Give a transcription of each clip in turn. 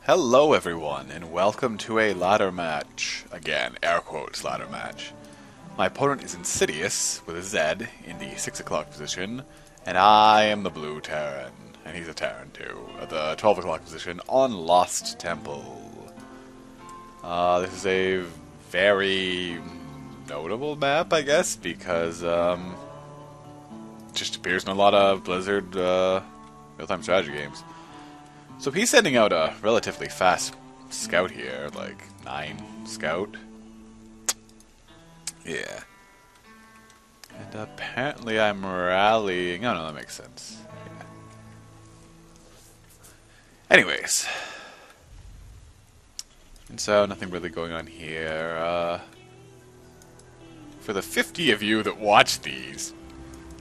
Hello everyone, and welcome to a ladder match. Again, air quotes ladder match. My opponent is Insidious, with a Z, in the 6 o'clock position, and I am the blue Terran, and he's a Terran too, at the 12 o'clock position on Lost Temple. This is a very notable map, I guess, because it just appears in a lot of Blizzard real-time strategy games. So he's sending out a relatively fast scout here, like 9 scout. Yeah. And apparently I'm rallying. Oh no, that makes sense. Yeah. Anyways. And so nothing really going on here. For the 50 of you that watch these,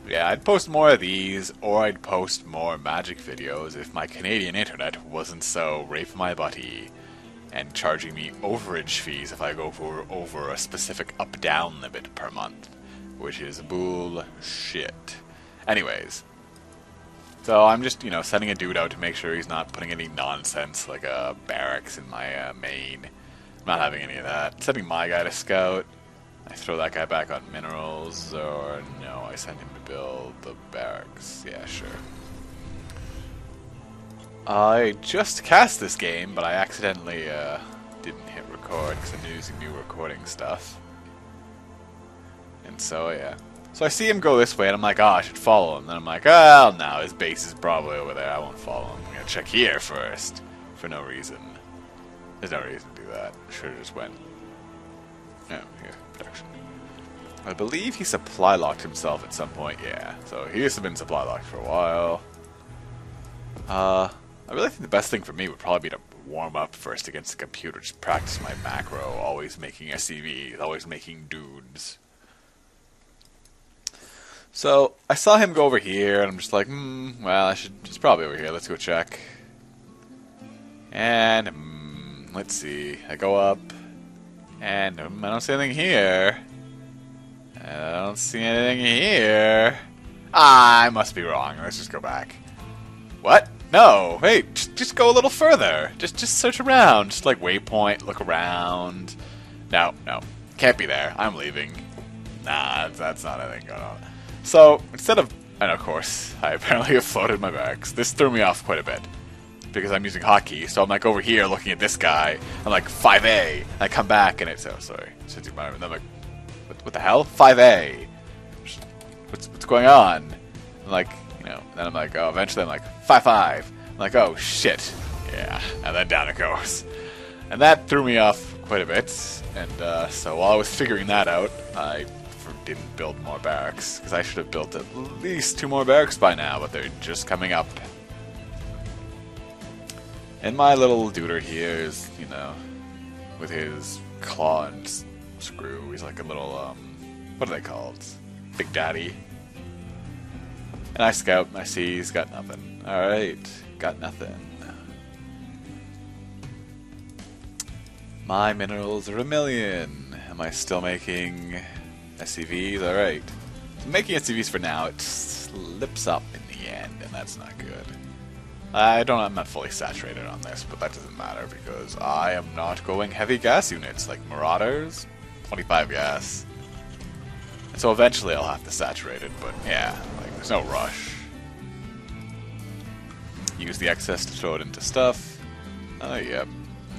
yeah, I'd post more of these, or I'd post more Magic videos if my Canadian internet wasn't so rape my butty and charging me overage fees if I go for over a specific up-down limit per month, which is bullshit. Anyways, so I'm just, sending a dude out to make sure he's not putting any nonsense like a barracks in my main. I'm not having any of that. Sending my guy to scout. I throw that guy back on minerals, or no, I send him to build the barracks. Yeah, sure. I just cast this game, but I accidentally didn't hit record because I'm using new recording stuff. And so, yeah. So I see him go this way, and I'm like, I should follow him. Then I'm like, oh, no, his base is probably over there. I won't follow him. I'm going to check here first, for no reason. There's no reason to do that. Should have just went. Oh, here, protection. I believe he supply locked himself at some point, yeah. So he has been supply locked for a while. I really think the best thing for me would probably be to warm up first against the computer, just practice my macro, always making SCVs, always making dudes. So I saw him go over here, and I'm just like, well, he's probably over here, let's go check. And, let's see, I go up. And I don't see anything here. I don't see anything here. I must be wrong. Let's just go back. What? No. Hey, just go a little further. Just search around. Just like waypoint, look around. No. Can't be there. I'm leaving. Nah, that's not anything going on. So, instead of... And of course, I apparently have floated my barracks. This threw me off quite a bit, because I'm using hotkey, so I'm like over here looking at this guy. I'm like 5A, and I come back and it's sorry. I'm like, what the hell? 5A. What's going on? I'm like, then I'm like, oh, eventually I'm like 5-5. I'm like, oh shit, yeah, and then down it goes, and that threw me off quite a bit. And so while I was figuring that out, I didn't build more barracks because I should have built at least 2 more barracks by now, but they're just coming up. And my little duder here is, with his claw and screw, he's like a little, what are they called? Big Daddy. And I scout, and I see he's got nothing. Alright, got nothing. My minerals are 1,000,000. Am I still making SCVs? Alright. So making SCVs for now, it slips up in the end, and that's not good. I'm not fully saturated on this, but that doesn't matter because I am not going heavy gas units like Marauders, 25 gas. And so eventually I'll have to saturate it, but yeah, there's no rush. Use the excess to throw it into stuff. Yep.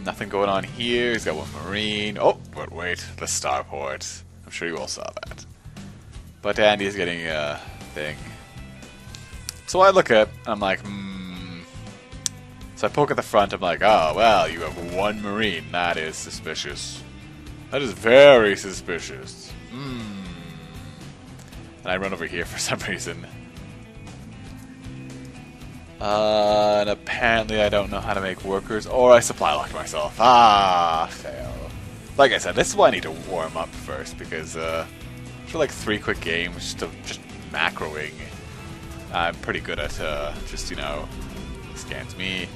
Nothing going on here. He's got 1 Marine. Oh, but wait, the starport. I'm sure you all saw that. But Andy's getting a thing. So I look at, I'm like, So I poke at the front, I'm like, oh, well, you have 1 Marine. That is suspicious. That is very suspicious. And I run over here for some reason. And apparently I don't know how to make workers, or I supply locked myself. Ah, fail. Like I said, this is why I need to warm up first, because for like 3 quick games, just macroing, I'm pretty good at scans me.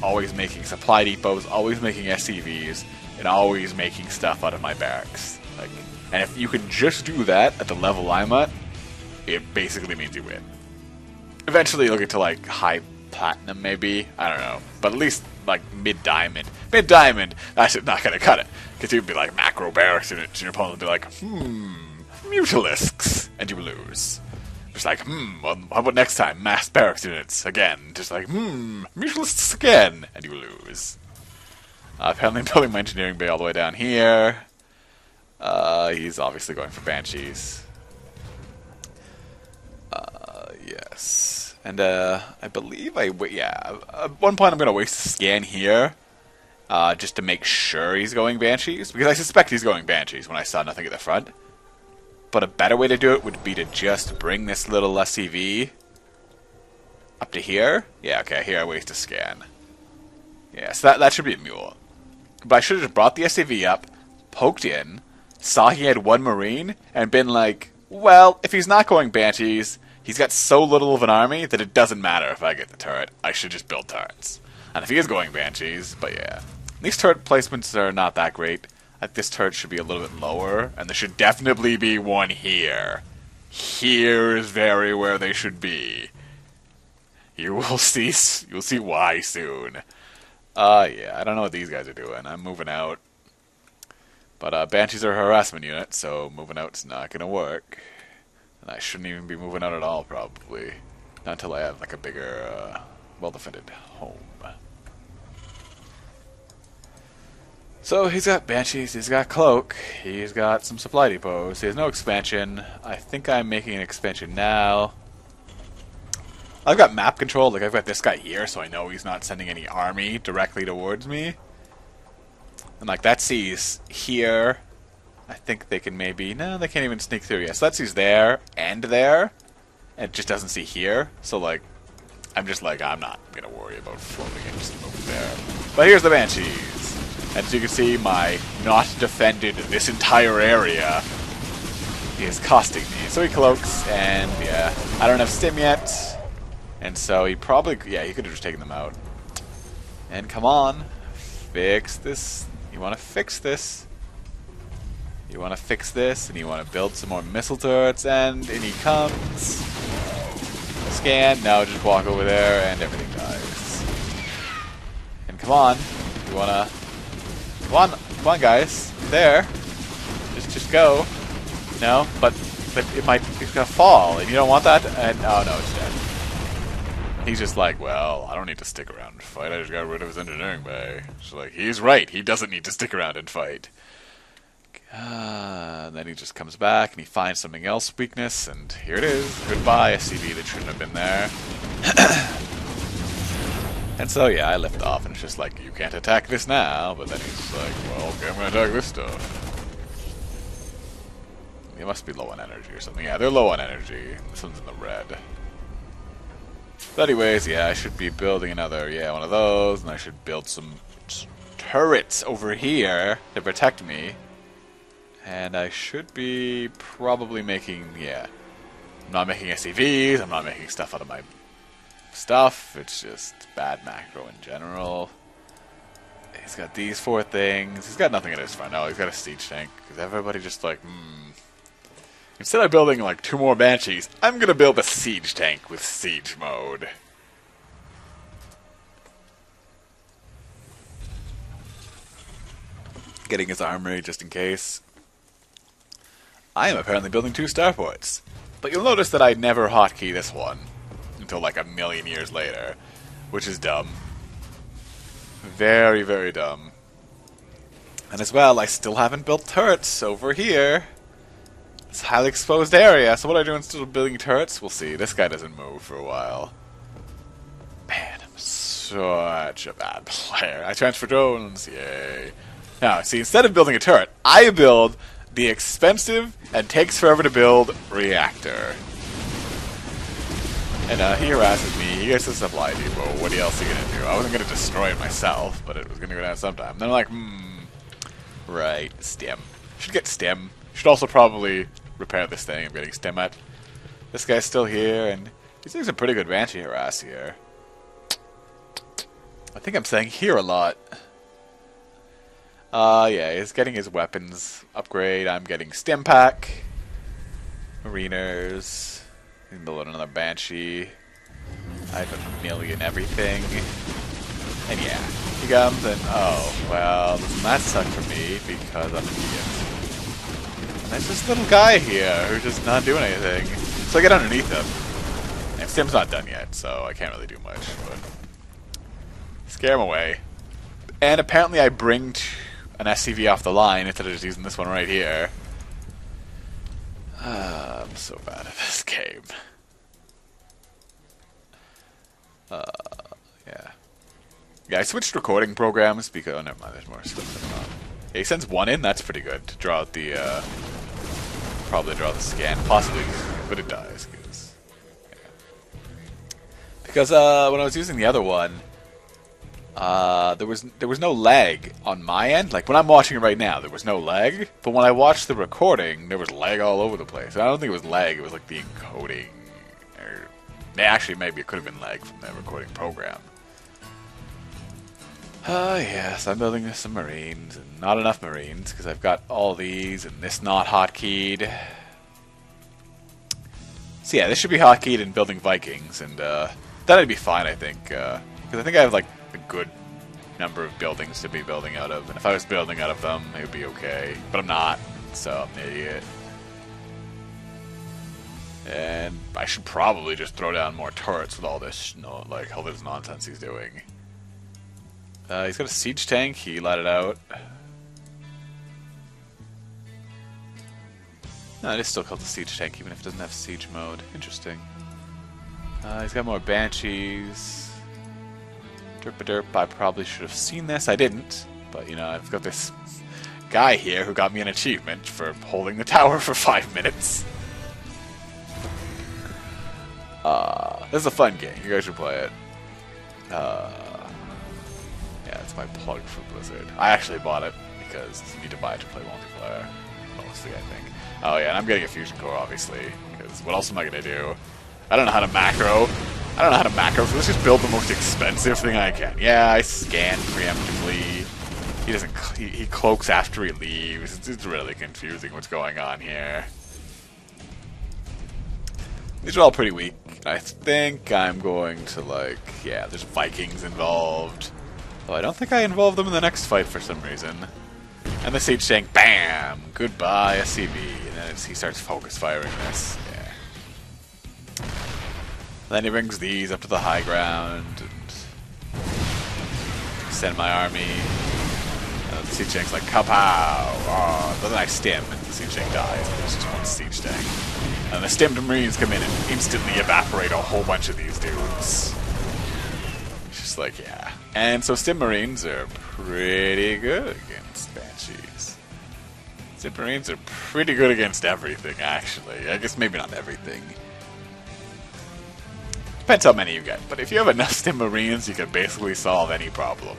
Always making supply depots, always making SCVs, and always making stuff out of my barracks. And if you can just do that at the level I'm at, it basically means you win. Eventually you'll get to high platinum, maybe. I don't know. But at least, like, mid-diamond. Mid-diamond, that's not going to cut it. Because you'd be like, macro barracks units, and your opponent would be like, Mutalisks. And you lose. Just like, well, how about next time? Mass barracks units. Again. Just like, Mutalisks again. And you lose. Apparently I'm building my engineering bay all the way down here. He's obviously going for Banshees. Yes. And, I believe at one point I'm going to waste a scan here. Just to make sure he's going Banshees. Because I suspect he's going Banshees when I saw nothing at the front. But a better way to do it would be to just bring this little SCV up to here. Yeah, okay, here I waste a scan. Yeah, so that should be a mule. But I should have just brought the SCV up, poked in, saw he had one Marine, and been like, well, if he's not going Banshees, he's got so little of an army that it doesn't matter if I get the turret. I should just build turrets. And if he is going Banshees, but yeah. These turret placements are not that great. Like, this turret should be a little bit lower, and there should definitely be one here. Here is very where they should be. You will see why soon. Yeah, I don't know what these guys are doing. I'm moving out. But, Banshees are a harassment unit, so moving out's not gonna work. And I shouldn't even be moving out at all, probably. Not until I have, like, a bigger, well-defended home. So, he's got Banshees, he's got Cloak, he's got some supply depots, he has no expansion. I think I'm making an expansion now. I've got map control, like I've got this guy here, so I know he's not sending any army directly towards me. And like, that sees here. I think they can maybe, no, they can't even sneak through yet. So that sees there, and there, and it just doesn't see here. So like, I'm just like, I'm not going to worry about floating it, just move there. But here's the Banshees. As you can see, my not defended this entire area is costing me. So he cloaks, and yeah, I don't have stim yet. And so he probably, yeah, he could have just taken them out. And come on, fix this. You want to fix this. You want to fix this, and you want to build some more missile turrets, and in he comes. Scan, now just walk over there, and everything dies. And come on, you want to... Come on, guys. There. Just go. No, but it's gonna fall, and you don't want that. And oh no, it's dead. He's just like, well, I don't need to stick around and fight. I just got rid of his engineering bay. It's like, he's right. He doesn't need to stick around and fight. And then he just comes back and he finds something else weakness, and here it is. Goodbye, SCV that shouldn't have been there. And so, yeah, I lift off, and it's just like, you can't attack this now, but then he's like, well, okay, I'm gonna attack this stuff. They must be low on energy or something. Yeah, they're low on energy. This one's in the red. But anyways, yeah, I should be building another, one of those, and I should build some turrets over here to protect me. And I should be probably making, I'm not making SCVs, I'm not making stuff out of my stuff, it's just bad macro in general. He's got these 4 things. He's got nothing at his front. No, he's got a siege tank. Because everybody just like, Instead of building like 2 more Banshees, I'm gonna build a siege tank with siege mode. Getting his armory just in case. I am apparently building 2 starports. But you'll notice that I never hotkey this one until like a million years later, which is dumb. Very, very dumb. And as well, I still haven't built turrets over here. It's a highly exposed area, so what do I do instead of building turrets? We'll see. This guy doesn't move for a while. Man, I'm such a bad player. I transfer drones, yay. Now, see, instead of building a turret, I build the expensive and takes forever to build reactor. And he harasses me, he gets a supply depot, what else are you gonna do? I wasn't gonna destroy it myself, but it was gonna go down sometime. Then I'm like, right, stem. Should get stem. Should also probably repair this thing I'm getting stem at. This guy's still here, and he's doing some pretty good Banshee harass here. I think I'm saying here a lot. Yeah, he's getting his weapons upgrade. I'm getting stem pack. Mariners. He's building another Banshee. I have a million everything. And yeah, he comes and, oh, well, doesn't that suck for me because I'm an idiot. And there's this little guy here who's just not doing anything. So I get underneath him. And Stim's not done yet, so I can't really do much, but scare him away. And apparently I bring an SCV off the line instead of just using this one right here. I'm so bad at this game. Yeah, I switched recording programs because... Oh, never mind, there's more stuff going on. Yeah, he sends one in, that's pretty good. To draw out the... probably draw the scan. Possibly, but it dies. Because when I was using the other one, there was no lag on my end. Like, when I'm watching it right now, there was no lag. But when I watched the recording, there was lag all over the place. I don't think it was lag, it was like the encoding. Or, actually, maybe it could have been lag from the recording program. Yes, I'm building some Marines, and not enough Marines, because I've got all these, and this not hotkeyed. So yeah, this should be hotkeyed in building Vikings, and that'd be fine, I think, because I think I have, like, a good number of buildings to be building out of, and if I was building out of them, it would be okay, but I'm not, so I'm an idiot. And I should probably just throw down more turrets with all this, like, all this nonsense he's doing. He's got a siege tank, he let it out. No, it is still called the siege tank, even if it doesn't have siege mode. Interesting. He's got more banshees. Derp-a-derp, I probably should have seen this. I didn't, but you know, I've got this guy here who got me an achievement for holding the tower for 5 minutes. This is a fun game. You guys should play it. Yeah, it's my plug for Blizzard. I actually bought it because you need to buy it to play multiplayer. Mostly, I think. Oh yeah, and I'm getting a fusion core, obviously, because what else am I gonna do? I don't know how to macro. I don't know how to macro, so let's just build the most expensive thing I can. Yeah, I scan preemptively. He doesn't. He cloaks after he leaves. It's really confusing what's going on here. These are all pretty weak. I think I'm going to, like, yeah, there's Vikings involved. Though I don't think I involved them in the next fight for some reason. And the siege tank, bam! Goodbye, SCV. And then he starts focus firing this. Yeah. Then he brings these up to the high ground and send my army. And the siege tank's like, kapow! Oh, then I stim and the siege tank dies. There's just one siege tank. And the stemmed Marines come in and instantly evaporate a whole bunch of these dudes. It's just like, yeah. And so Stim Marines are pretty good against Banshees. Stim Marines are pretty good against everything, actually. I guess maybe not everything. Depends how many you get. But if you have enough Stim Marines, you can basically solve any problem.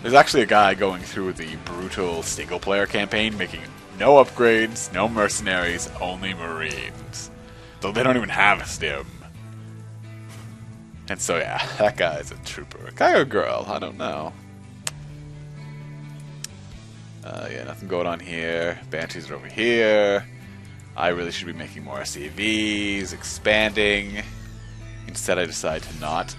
There's actually a guy going through the brutal single-player campaign, making no upgrades, no mercenaries, only Marines. Though they don't even have a Stim. And so yeah, that guy's a trooper. Guy or girl? I don't know. Yeah, nothing going on here. Banshees are over here. I really should be making more SCVs, expanding. Instead I decide to not.